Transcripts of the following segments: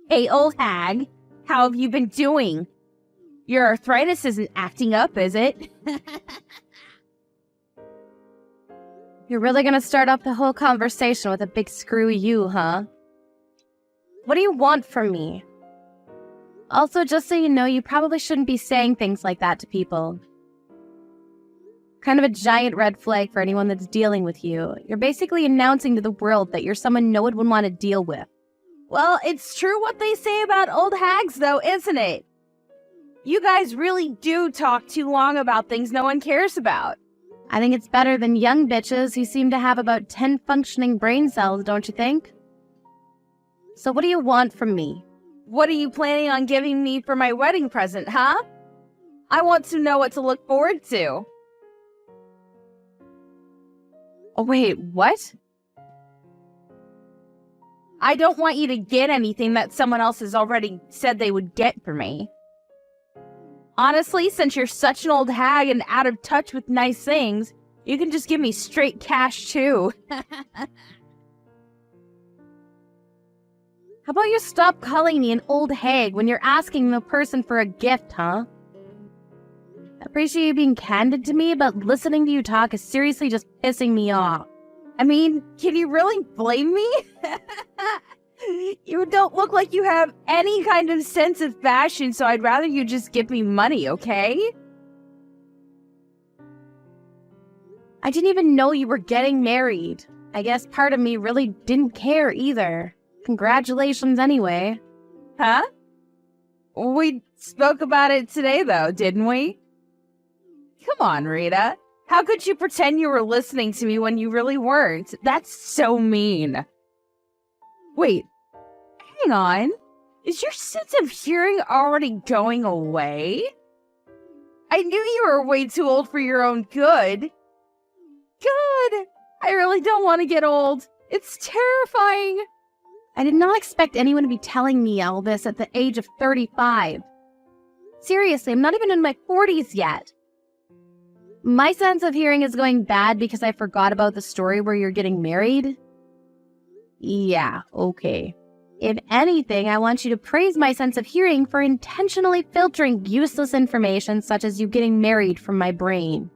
Hey, old hag, how have you been doing? Your arthritis isn't acting up, is it? You're really gonna start off the whole conversation with a big screw you, huh? What do you want from me? Also, just so you know, you probably shouldn't be saying things like that to people. Kind of a giant red flag for anyone that's dealing with you. You're basically announcing to the world that you're someone no one would want to deal with. Well, it's true what they say about old hags, though, isn't it? You guys really do talk too long about things no one cares about. I think it's better than young bitches who seem to have about 10 functioning brain cells, don't you think? So what do you want from me? What are you planning on giving me for my wedding present, huh? I want to know what to look forward to. Oh, wait, what? I don't want you to get anything that someone else has already said they would get for me. Honestly, since you're such an old hag and out of touch with nice things, you can just give me straight cash, too. How about you stop calling me an old hag when you're asking the person for a gift, huh? I appreciate you being candid to me, but listening to you talk is seriously just pissing me off. I mean, can you really blame me? You don't look like you have any kind of sense of fashion, so I'd rather you just give me money, okay? I didn't even know you were getting married. I guess part of me really didn't care either. Congratulations anyway. Huh? We spoke about it today, though, didn't we? Come on, Rita. How could you pretend you were listening to me when you really weren't? That's so mean. Wait, hang on. Is your sense of hearing already going away? I knew you were way too old for your own good. Good. I really don't want to get old. It's terrifying. I did not expect anyone to be telling me all this at the age of 35. Seriously, I'm not even in my 40s yet. My sense of hearing is going bad because I forgot about the story where you're getting married. Yeah, okay. If anything, I want you to praise my sense of hearing for intentionally filtering useless information such as you getting married from my brain.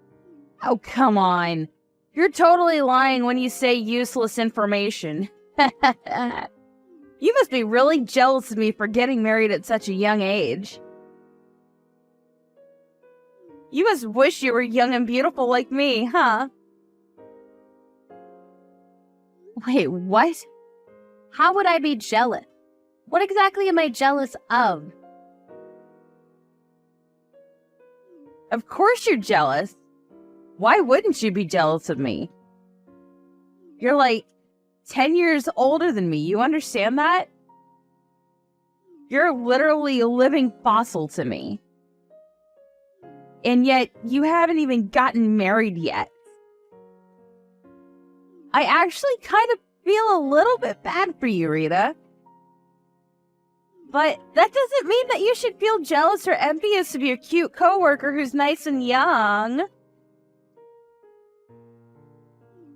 Oh, come on. You're totally lying when you say useless information. You must be really jealous of me for getting married at such a young age. You must wish you were young and beautiful like me, huh? Wait, what? How would I be jealous? What exactly am I jealous of? Of course you're jealous. Why wouldn't you be jealous of me? You're like 10 years older than me, you understand that? You're literally a living fossil to me. And yet, you haven't even gotten married yet. I actually kind of feel a little bit bad for you, Rita. But that doesn't mean that you should feel jealous or envious of your cute coworker who's nice and young.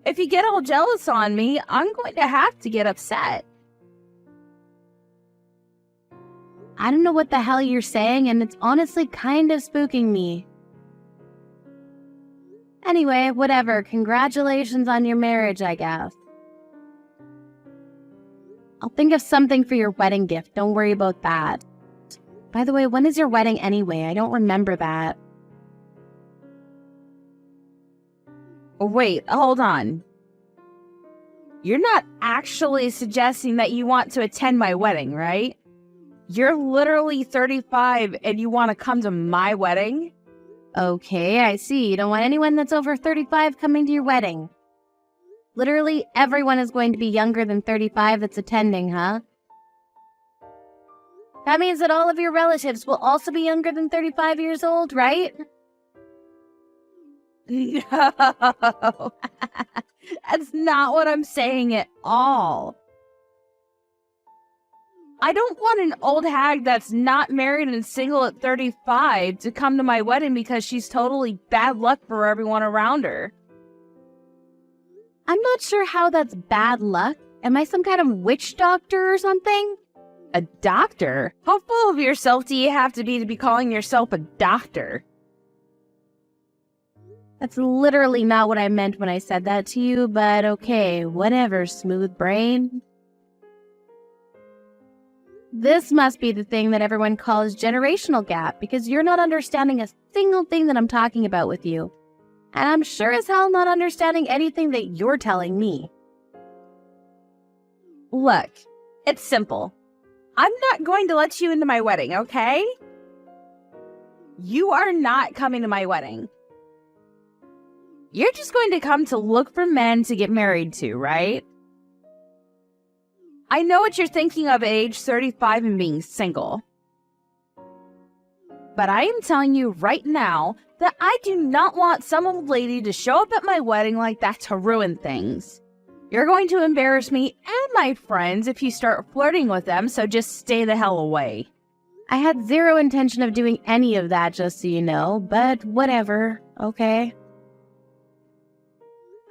If you get all jealous on me, I'm going to have to get upset. I don't know what the hell you're saying, and it's honestly kind of spooking me. Anyway, whatever. Congratulations on your marriage, I guess. I'll think of something for your wedding gift. Don't worry about that. By the way, when is your wedding anyway? I don't remember that. Oh, wait, hold on. You're not actually suggesting that you want to attend my wedding, right? You're literally 35 and you want to come to my wedding? Okay, I see. You don't want anyone that's over 35 coming to your wedding. Literally everyone is going to be younger than 35 that's attending, huh? That means that all of your relatives will also be younger than 35 years old, right? No, that's not what I'm saying at all. I don't want an old hag that's not married and single at 35 to come to my wedding because she's totally bad luck for everyone around her. I'm not sure how that's bad luck. Am I some kind of witch doctor or something? A doctor? How full of yourself do you have to be calling yourself a doctor? That's literally not what I meant when I said that to you, but okay, whatever, smooth brain. This must be the thing that everyone calls generational gap, because you're not understanding a single thing that I'm talking about with you. And I'm sure as hell not understanding anything that you're telling me. Look, it's simple. I'm not going to let you into my wedding, okay? You are not coming to my wedding. You're just going to come to look for men to get married to, right? I know what you're thinking of at age 35 and being single. But I am telling you right now that I do not want some old lady to show up at my wedding like that to ruin things. You're going to embarrass me and my friends if you start flirting with them, so just stay the hell away. I had zero intention of doing any of that, just so you know, but whatever, okay?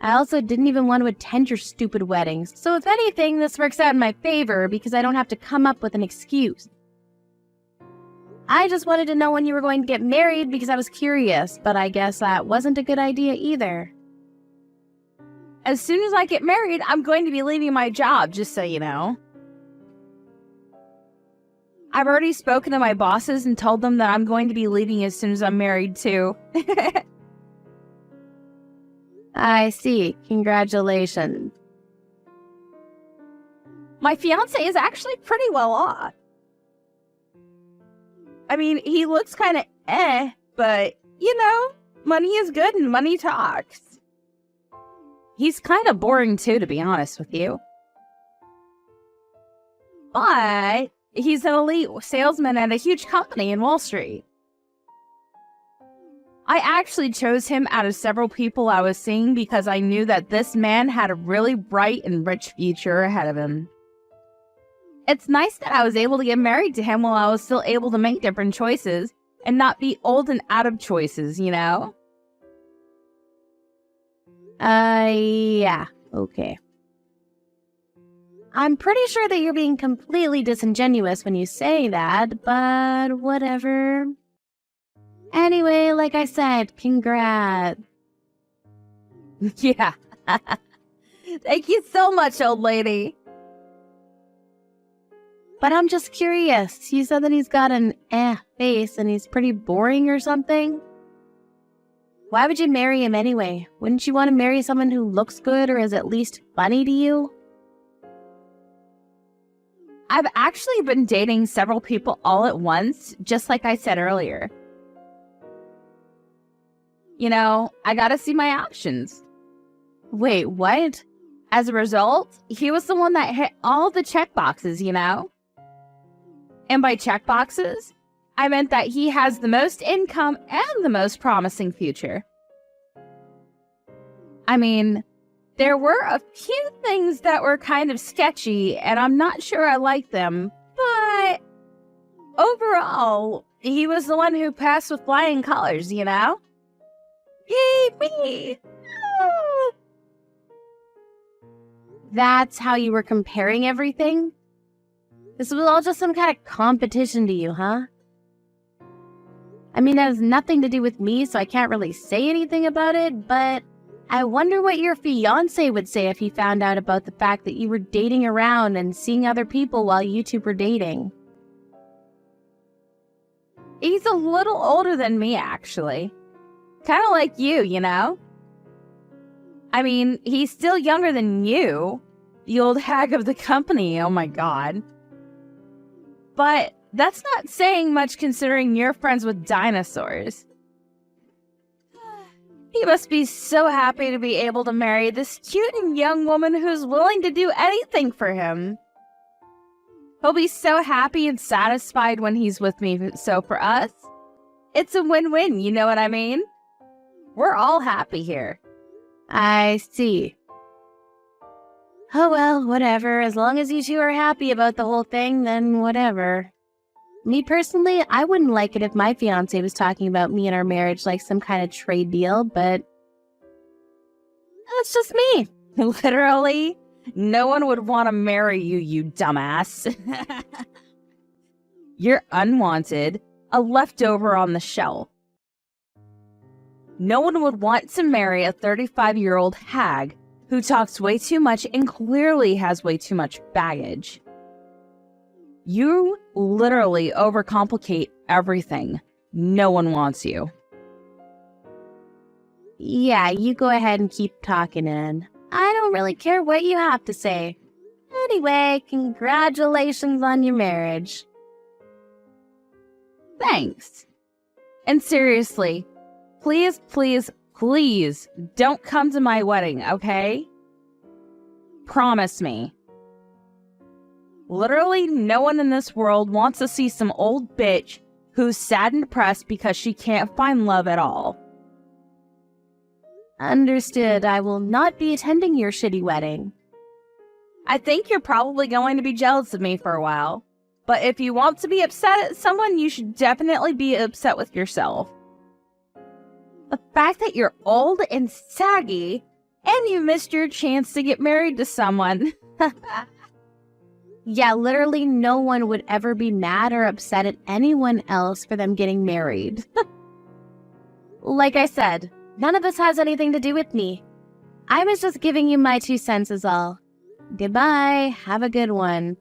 I also didn't even want to attend your stupid weddings, so if anything, this works out in my favor because I don't have to come up with an excuse. I just wanted to know when you were going to get married because I was curious, but I guess that wasn't a good idea either. As soon as I get married, I'm going to be leaving my job, just so you know. I've already spoken to my bosses and told them that I'm going to be leaving as soon as I'm married, too. I see. Congratulations. My fiancé is actually pretty well off. I mean, he looks kind of but, you know, money is good and money talks. He's kind of boring too, to be honest with you. But he's an elite salesman at a huge company in Wall Street. I actually chose him out of several people I was seeing because I knew that this man had a really bright and rich future ahead of him. It's nice that I was able to get married to him while I was still able to make different choices and not be old and out of choices, you know? Yeah, okay. I'm pretty sure that you're being completely disingenuous when you say that, but whatever. Anyway, like I said, congrats. Yeah. Thank you so much, old lady. But I'm just curious. You said that he's got an face and he's pretty boring or something? Why would you marry him anyway? Wouldn't you want to marry someone who looks good or is at least funny to you? I've actually been dating several people all at once, just like I said earlier. You know, I gotta see my options. Wait, what? As a result, he was the one that hit all the checkboxes, you know? And by checkboxes, I meant that he has the most income and the most promising future. I mean, there were a few things that were kind of sketchy, and I'm not sure I like them, but overall, he was the one who passed with flying colors, you know? Yay, me! Ah. That's how you were comparing everything? This was all just some kind of competition to you, huh? I mean, that has nothing to do with me, so I can't really say anything about it, but I wonder what your fiancé would say if he found out about the fact that you were dating around and seeing other people while you two were dating. He's a little older than me, actually. Kind of like you know? I mean, he's still younger than you, the old hag of the company, oh my god. But that's not saying much considering you're friends with dinosaurs. He must be so happy to be able to marry this cute and young woman who's willing to do anything for him. He'll be so happy and satisfied when he's with me, so for us, it's a win-win, you know what I mean? We're all happy here. I see. Oh well, whatever. As long as you two are happy about the whole thing, then whatever. Me personally, I wouldn't like it if my fiancé was talking about me and our marriage like some kind of trade deal, but that's just me. Literally, no one would want to marry you, you dumbass. You're unwanted, a leftover on the shelf. No one would want to marry a 35-year-old hag who talks way too much and clearly has way too much baggage. You literally overcomplicate everything. No one wants you. Yeah, you go ahead and keep talking, Anne. I don't really care what you have to say. Anyway, congratulations on your marriage. Thanks. And seriously, please, please, please don't come to my wedding, okay? Promise me. Literally no one in this world wants to see some old bitch who's sad and depressed because she can't find love at all. Understood. I will not be attending your shitty wedding. I think you're probably going to be jealous of me for a while. But if you want to be upset at someone, you should definitely be upset with yourself. The fact that you're old and saggy, and you missed your chance to get married to someone. Yeah, literally no one would ever be mad or upset at anyone else for them getting married. Like I said, none of this has anything to do with me. I was just giving you my 2 cents is all. Goodbye. Have a good one.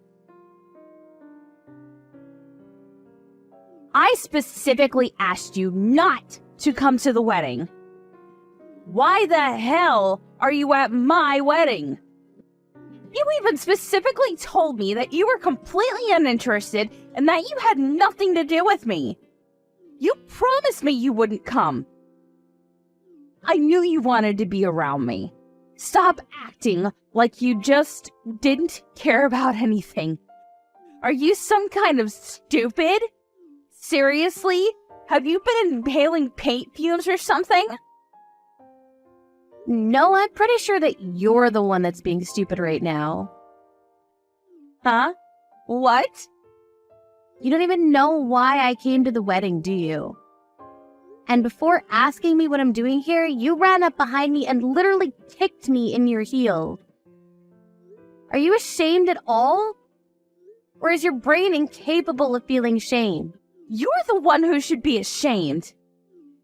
I specifically asked you not to come to the wedding. Why the hell are you at my wedding? You even specifically told me that you were completely uninterested and that you had nothing to do with me. You promised me you wouldn't come. I knew you wanted to be around me. Stop acting like you just didn't care about anything. Are you some kind of stupid? Seriously? Have you been inhaling paint fumes or something? No, I'm pretty sure that you're the one that's being stupid right now. Huh? What? You don't even know why I came to the wedding, do you? And before asking me what I'm doing here, you ran up behind me and literally kicked me in your heel. Are you ashamed at all? Or is your brain incapable of feeling shame? You're the one who should be ashamed.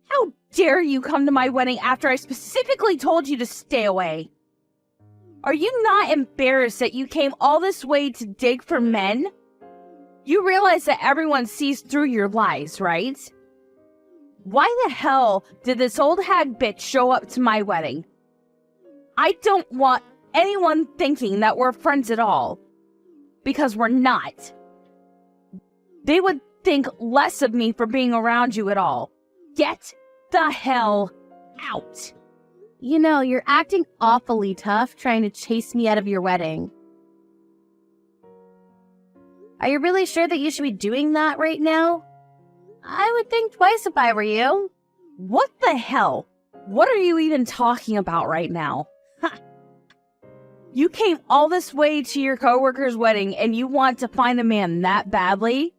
How dare you come to my wedding after I specifically told you to stay away? Are you not embarrassed that you came all this way to dig for men? You realize that everyone sees through your lies, right? Why the hell did this old hag bitch show up to my wedding? I don't want anyone thinking that we're friends at all. Because we're not. They would think less of me for being around you at all. Get the hell out. You know, you're acting awfully tough trying to chase me out of your wedding. Are you really sure that you should be doing that right now? I would think twice if I were you. What the hell? What are you even talking about right now? You came all this way to your coworker's wedding and you want to find a man that badly?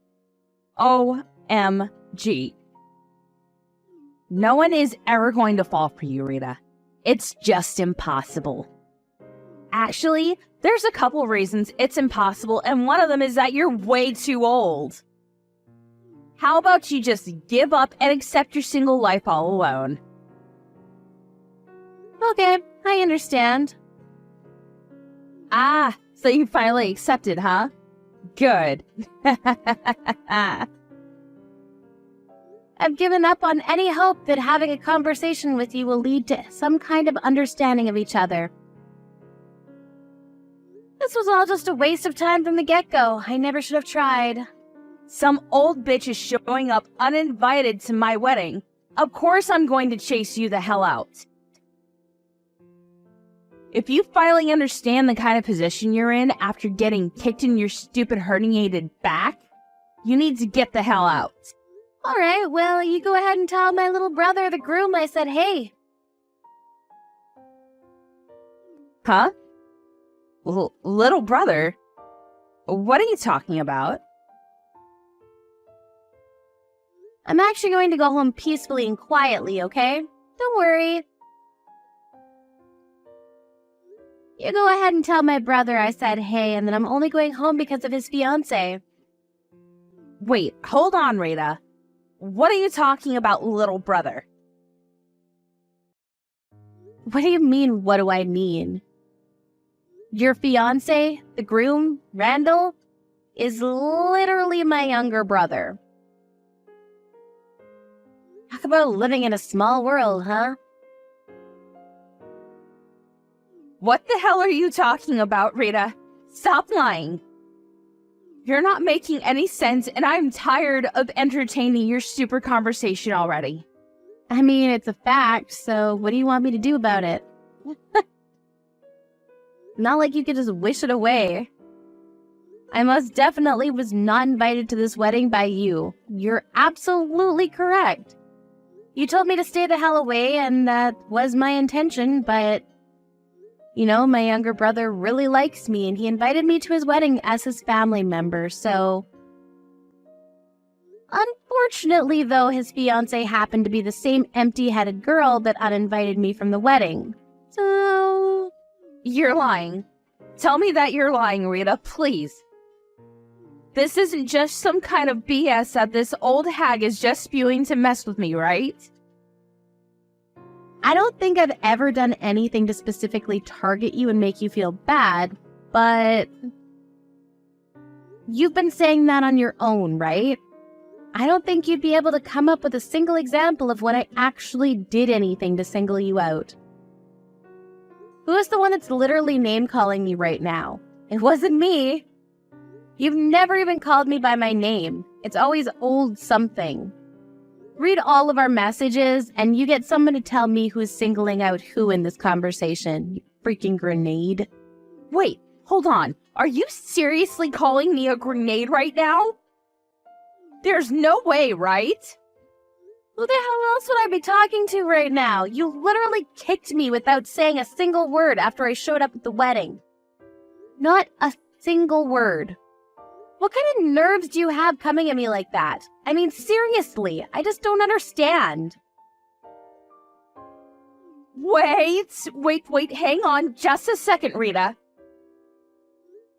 OMG. No one is ever going to fall for you, Rita. It's just impossible. Actually, there's a couple reasons it's impossible, and one of them is that you're way too old. How about you just give up and accept your single life all alone? Okay, I understand. Ah, so you finally accepted, huh? Good. I've given up on any hope that having a conversation with you will lead to some kind of understanding of each other. This was all just a waste of time from the get-go. I never should have tried. Some old bitch is showing up uninvited to my wedding. Of course I'm going to chase you the hell out. If you finally understand the kind of position you're in after getting kicked in your stupid herniated back, you need to get the hell out. Alright, well, you go ahead and tell my little brother, the groom, I said hey. Huh? Little brother? What are you talking about? I'm actually going to go home peacefully and quietly, okay? Don't worry. You go ahead and tell my brother I said hey, and that I'm only going home because of his fiancé. Wait, hold on, Rita. What are you talking about, little brother? What do you mean, what do I mean? Your fiancé, the groom, Randall, is literally my younger brother. Talk about living in a small world, huh? What the hell are you talking about, Rita? Stop lying. You're not making any sense, and I'm tired of entertaining your stupid conversation already. I mean, it's a fact, so what do you want me to do about it? Not like you could just wish it away. I most definitely was not invited to this wedding by you. You're absolutely correct. You told me to stay the hell away, and that was my intention, but... You know, my younger brother really likes me, and he invited me to his wedding as his family member, so... Unfortunately, though, his fiancée happened to be the same empty-headed girl that uninvited me from the wedding. So... You're lying. Tell me that you're lying, Rita, please. This isn't just some kind of BS that this old hag is just spewing to mess with me, right? I don't think I've ever done anything to specifically target you and make you feel bad, but... You've been saying that on your own, right? I don't think you'd be able to come up with a single example of when I actually did anything to single you out. Who is the one that's literally name-calling me right now? It wasn't me. You've never even called me by my name. It's always old something. Read all of our messages, and you get someone to tell me who's singling out who in this conversation. You freaking grenade. Wait, hold on. Are you seriously calling me a grenade right now? There's no way, right? Who the hell else would I be talking to right now? You literally kicked me without saying a single word after I showed up at the wedding. Not a single word. What kind of nerves do you have coming at me like that? I mean, seriously, I just don't understand. Wait, hang on just a second, Rita.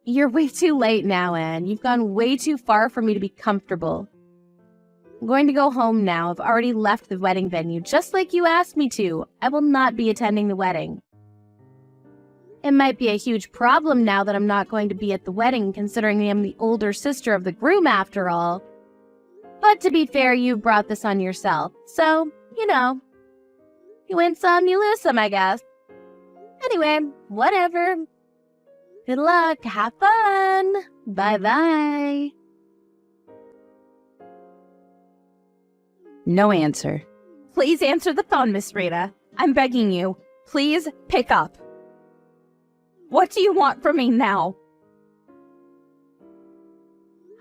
You're way too late now, Anne. You've gone way too far for me to be comfortable. I'm going to go home now. I've already left the wedding venue, just like you asked me to. I will not be attending the wedding. It might be a huge problem now that I'm not going to be at the wedding, considering I'm the older sister of the groom after all. But to be fair, you brought this on yourself. So, you know, you win some, you lose some, I guess. Anyway, whatever. Good luck. Have fun. Bye-bye. No answer. Please answer the phone, Miss Rita. I'm begging you. Please pick up. What do you want from me now?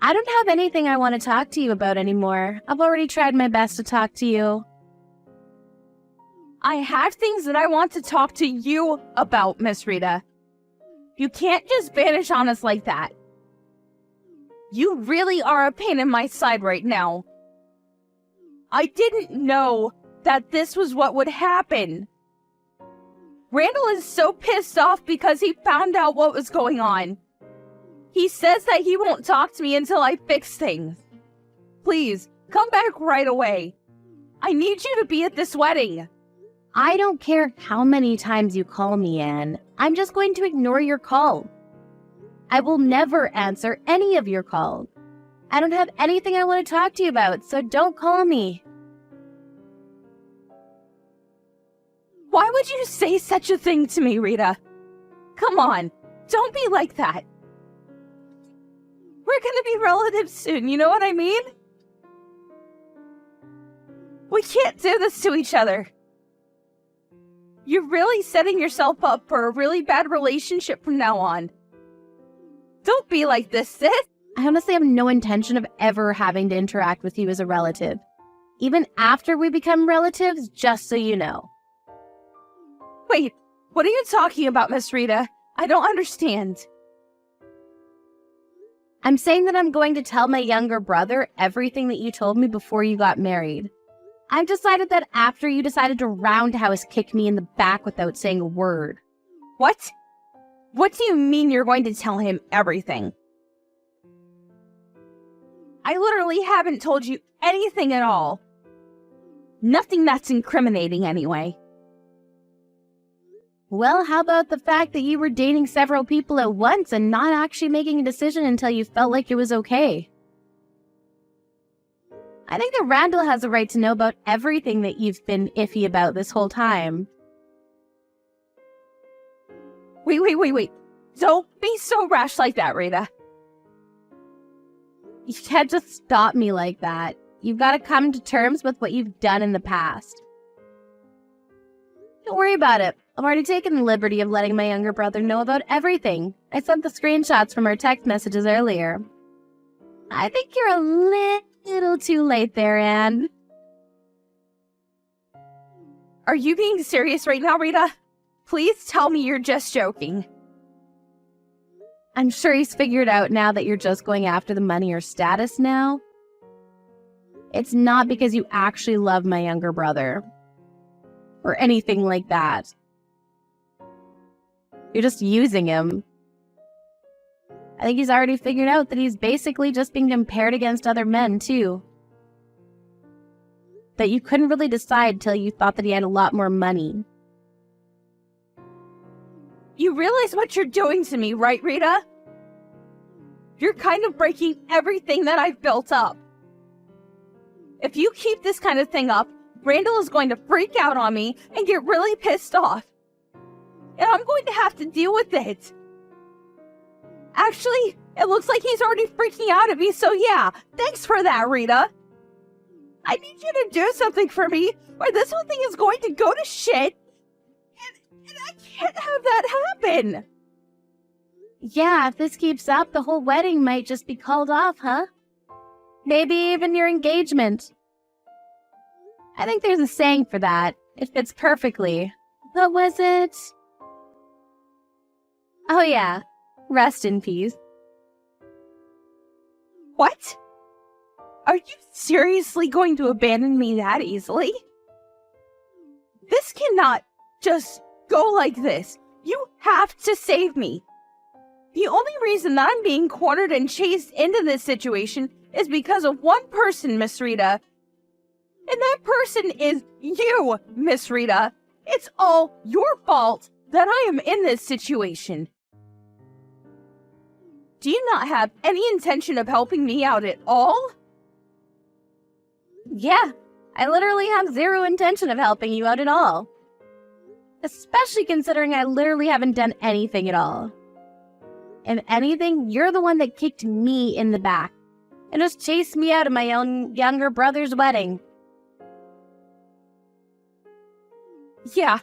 I don't have anything I want to talk to you about anymore. I've already tried my best to talk to you. I have things that I want to talk to you about, Miss Rita. You can't just vanish on us like that. You really are a pain in my side right now. I didn't know that this was what would happen. Randall is so pissed off because he found out what was going on. He says that he won't talk to me until I fix things. Please, come back right away. I need you to be at this wedding. I don't care how many times you call me, Anne. I'm just going to ignore your call. I will never answer any of your calls. I don't have anything I want to talk to you about, so don't call me. Why would you say such a thing to me, Rita? Come on, don't be like that. We're gonna be relatives soon, you know what I mean? We can't do this to each other. You're really setting yourself up for a really bad relationship from now on. Don't be like this, sis. I honestly have no intention of ever having to interact with you as a relative. Even after we become relatives, just so you know. Wait, what are you talking about, Miss Rita? I don't understand. I'm saying that I'm going to tell my younger brother everything that you told me before you got married. I've decided that after you decided to roundhouse kick me in the back without saying a word. What? What do you mean you're going to tell him everything? I literally haven't told you anything at all. Nothing that's incriminating anyway. Well, how about the fact that you were dating several people at once and not actually making a decision until you felt like it was okay? I think that Randall has a right to know about everything that you've been iffy about this whole time. Wait. Don't be so rash like that, Rita. You can't just stop me like that. You've got to come to terms with what you've done in the past. Don't worry about it. I've already taken the liberty of letting my younger brother know about everything. I sent the screenshots from our text messages earlier. I think you're a little too late there, Anne. Are you being serious right now, Rita? Please tell me you're just joking. I'm sure he's figured out now that you're just going after the money or status now. It's not because you actually love my younger brother. Or anything like that. You're just using him. I think he's already figured out that he's basically just being compared against other men, too. That you couldn't really decide till you thought that he had a lot more money. You realize what you're doing to me, right, Rita? You're kind of breaking everything that I've built up. If you keep this kind of thing up, Randall is going to freak out on me and get really pissed off. And I'm going to have to deal with it. Actually, it looks like he's already freaking out at me, so yeah, thanks for that, Rita. I need you to do something for me, or this whole thing is going to go to shit. And I can't have that happen. Yeah, if this keeps up, the whole wedding might just be called off, huh? Maybe even your engagement. I think there's a saying for that. It fits perfectly. What was it? Oh yeah, rest in peace. What? Are you seriously going to abandon me that easily? This cannot just go like this. You have to save me. The only reason that I'm being cornered and chased into this situation is because of one person, Miss Rita. And that person is you, Miss Rita. It's all your fault that I am in this situation. Do you not have any intention of helping me out at all? Yeah, I literally have zero intention of helping you out at all. Especially considering I literally haven't done anything at all. If anything, you're the one that kicked me in the back and just chased me out of my own younger brother's wedding. Yeah,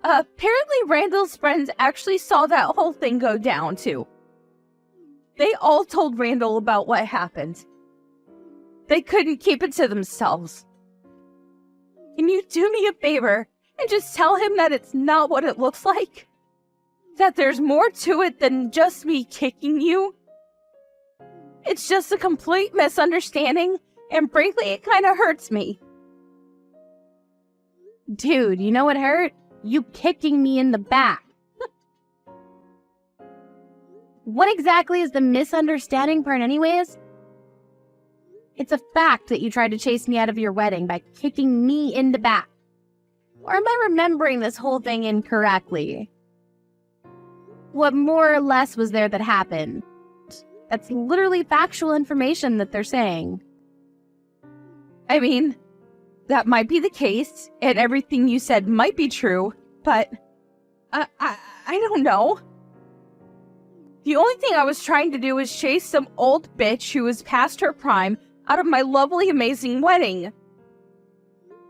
apparently Randall's friends actually saw that whole thing go down too. They all told Randall about what happened. They couldn't keep it to themselves. Can you do me a favor and just tell him that it's not what it looks like? That there's more to it than just me kicking you? It's just a complete misunderstanding, and frankly, it kind of hurts me. Dude, you know what hurt? You kicking me in the back. What exactly is the misunderstanding part anyways? It's a fact that you tried to chase me out of your wedding by kicking me in the back. Or am I remembering this whole thing incorrectly? What more or less was there that happened? That's literally factual information that they're saying. I mean, that might be the case, and everything you said might be true, but I don't know. The only thing I was trying to do was chase some old bitch who was past her prime out of my lovely, amazing wedding.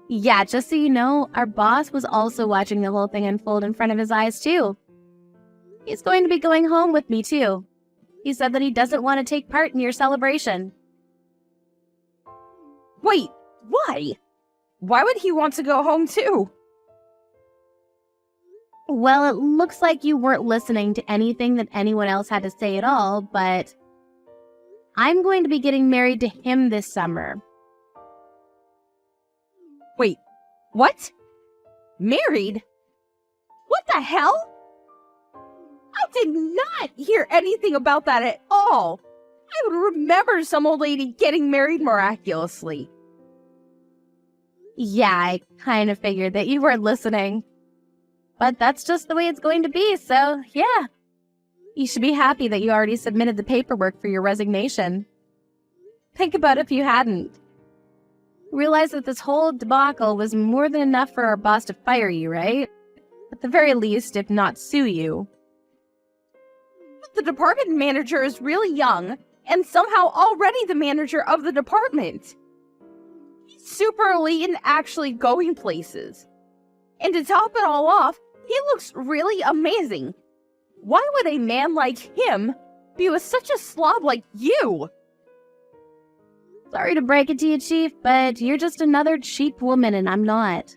Yeah, just so you know, our boss was also watching the whole thing unfold in front of his eyes, too. He's going to be going home with me, too. He said that he doesn't want to take part in your celebration. Wait, why? Why would he want to go home, too? Well, it looks like you weren't listening to anything that anyone else had to say at all, but I'm going to be getting married to him this summer. Wait, what? Married? What the hell? I did not hear anything about that at all. I would remember some old lady getting married miraculously. Yeah, I kind of figured that you weren't listening. But that's just the way it's going to be, so yeah. You should be happy that you already submitted the paperwork for your resignation. Think about if you hadn't. Realize that this whole debacle was more than enough for our boss to fire you, right? At the very least, if not sue you. But the department manager is really young, and somehow already the manager of the department. He's super elite and actually going places. And to top it all off, he looks really amazing. Why would a man like him be with such a slob like you? Sorry to break it to you, Chief, but you're just another cheap woman and I'm not.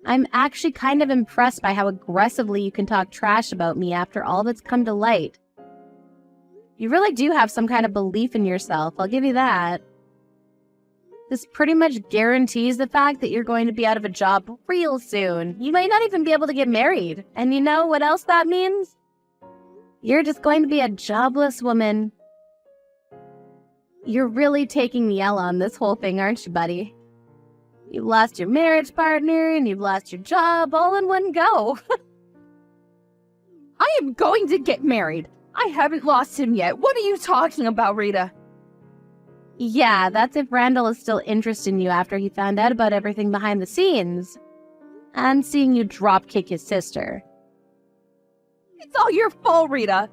I'm actually kind of impressed by how aggressively you can talk trash about me after all that's come to light. You really do have some kind of belief in yourself, I'll give you that. This pretty much guarantees the fact that you're going to be out of a job real soon. You might not even be able to get married. And you know what else that means? You're just going to be a jobless woman. You're really taking the L on this whole thing, aren't you, buddy? You've lost your marriage partner and you've lost your job all in one go. I am going to get married. I haven't lost him yet. What are you talking about, Rita? Yeah, that's if Randall is still interested in you after he found out about everything behind the scenes. And seeing you dropkick his sister. It's all your fault, Rita.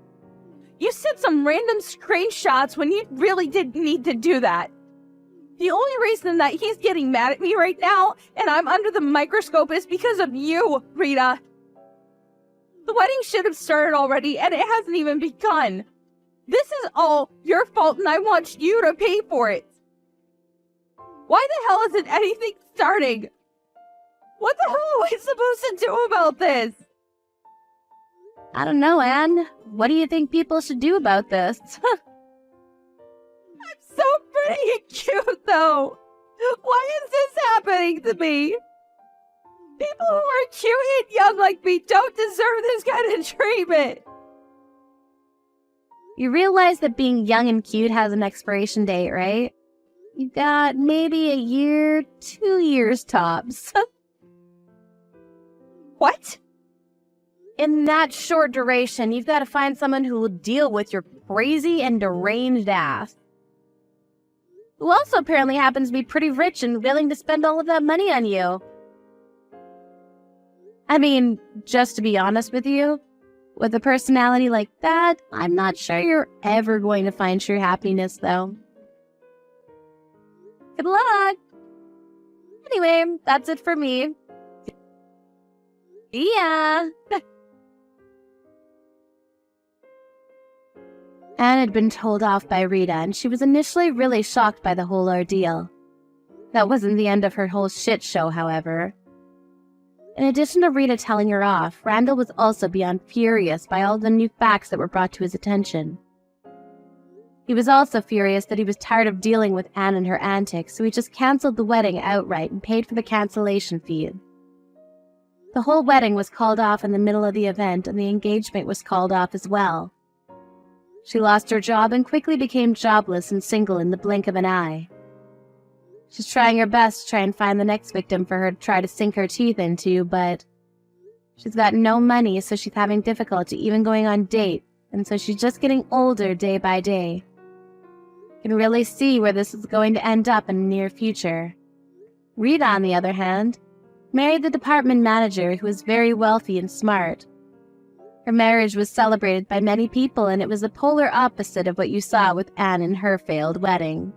You sent some random screenshots when you really didn't need to do that. The only reason that he's getting mad at me right now and I'm under the microscope is because of you, Rita. The wedding should have started already and it hasn't even begun. This is all your fault and I want you to pay for it. Why the hell isn't anything starting? What the hell am I supposed to do about this? I don't know, Anne. What do you think people should do about this? I'm so pretty and cute, though. Why is this happening to me? People who are cute and young like me don't deserve this kind of treatment. You realize that being young and cute has an expiration date, right? You've got maybe a year, 2 years tops. What? In that short duration, you've got to find someone who will deal with your crazy and deranged ass. Who also apparently happens to be pretty rich and willing to spend all of that money on you. I mean, just to be honest with you, with a personality like that, I'm not sure you're ever going to find true happiness, though. Good luck! Anyway, that's it for me. Yeah. Anne had been told off by Rita, and she was initially really shocked by the whole ordeal. That wasn't the end of her whole shit show, however. In addition to Rita telling her off, Randall was also beyond furious by all the new facts that were brought to his attention. He was also furious that he was tired of dealing with Anne and her antics, so he just cancelled the wedding outright and paid for the cancellation fee. The whole wedding was called off in the middle of the event, and the engagement was called off as well. She lost her job and quickly became jobless and single in the blink of an eye. She's trying her best to try and find the next victim for her to try to sink her teeth into, but she's got no money, so she's having difficulty even going on dates, and so she's just getting older day by day. You can really see where this is going to end up in the near future. Rita, on the other hand, married the department manager who was very wealthy and smart. Her marriage was celebrated by many people, and it was the polar opposite of what you saw with Anne and her failed wedding.